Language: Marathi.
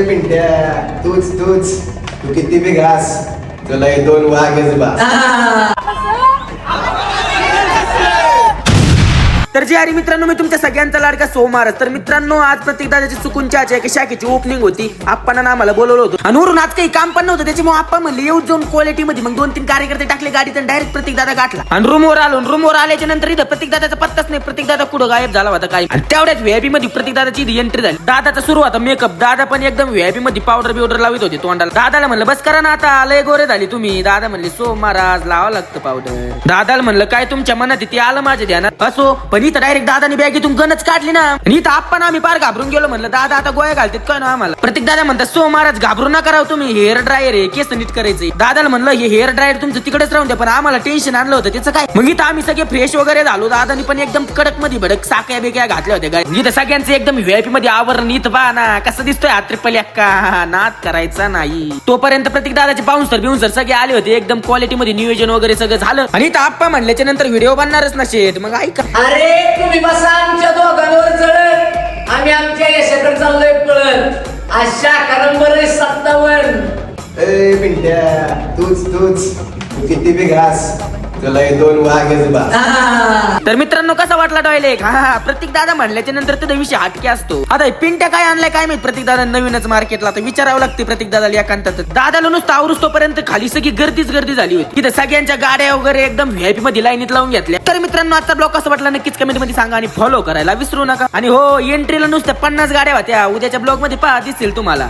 पिंट्या तूच तू किती बी घास तुला हे 2 वाघच बास. तर जे अरे मित्रांनो, मी तुमच्या सगळ्यांचा लाडका सोमवारच. तर मित्रांनो, आज प्रत्येक दादाची चुकून चहाच्या एका शाखेची ओपनिंग होती. आपण आम्हाला बोलवलं होतं आणि वरून आज काही काम पण नव्हतं, त्याच्यामुळे आपण म्हणले येऊ जाऊन क्वालिटी मध्ये. मग 2-3 कार्यकर्ते टाकले गाडीत आणि डायरेक्ट प्रत्येक दादा गाठला आणि रूमवर आल्याच्या नंतर इथं प्रत्येक दादाचा पत्ताच नाही. प्रत्येक दादा कुठं गायब झाला होता काय. आणि तेवढ्याच व्हीआयपी मध्ये प्रत्येक दादाची एंट्री झाली. दादाचा सुरू होता मेकअप. दादा पण एकदम व्हीआयपी मध्ये पावडर लावित होते तोंडाला. दादाला म्हणलं बस करा ना आता, लय गोरे झाली तुम्ही. दादा म्हणले सोमवार आज लावावं लागतं पावडर. दादाला म्हणलं काय तुमच्या मनात ते आलं माझ्या ध्यानात. असो, पण इथं डायरेक्ट दादाने बॅगेतून गणच काढली ना. आणि इथं आपण आम्ही पार घाबरून गेलो. म्हणलं दादा आता गोळ्या घालतात काय ना आम्हाला. प्रत्येक दादा म्हणतात सो महाराज घाबरू नका राव, तुम्ही हेअर ड्रायर आहे, केस नीट करायचे. दादाला म्हणलं हे हेअर ड्रायर तुमचं तिकडेच राहून द्या, पण आम्हाला टेन्शन आणलं होतं त्याचं काय. मग इथं आम्ही सगळे फ्रेश वगैरे झालो. दादानी पण एकदम कडक मध्ये भडक साक्या बिक्या घातल्या होत्या काय. इथं सगळ्यांचं एकदम व्हीआयपी मध्ये आवरण. इथं पहा ना कसं दिसतोय हा ट्रिपल एक्का. नाद करायचा नाही. तोपर्यंत प्रत्येक दादाचे बाउन्सर सगळे आले होते. एकदम क्वालिटी मध्ये नियोजन वगैरे सगळं झालं. आणि इथं आप्पा म्हणल्याच्या नंतर व्हिडिओ बनणारच ना शेट. मग ऐका, अरे तुम्ही बसा आमच्या दोघांवर चढत, आम्ही आमच्या यशाकडे चाललोय पळत. अशा करंबर 57. ए पिंट्या तूच तू किती बी घास तुला हे 2 वाघच बास. तर मित्रांनो कसा वाटला टॉयलेट. हा प्रत्येक दादा म्हणल्याच्या नंतर तर विषय हटके असतो. आता पिंट्या काय आणलाय काय माहित प्रत्येक दादा नवीनच मार्केटला. तर विचारावं लागते प्रत्येक दादाला एकांतात. दादाला नुसतं आवरूस तोपर्यंत खाली सगळी गर्दी झाली होती. तिथे सगळ्यांच्या गाड्या वगैरे एकदम व्हीआयपी मध्ये लाईनीत लावून घेतल्या. तर मित्रांनो आजचा ब्लॉग कसा वाटला नक्कीच कमेंट मध्ये सांगा आणि फॉलो करायला विसरू नका. आणि हो, एंट्रीला नुसत्या 50 गाड्या होत्या. उद्याच्या ब्लॉग मध्ये पहा दिसतील तुम्हाला.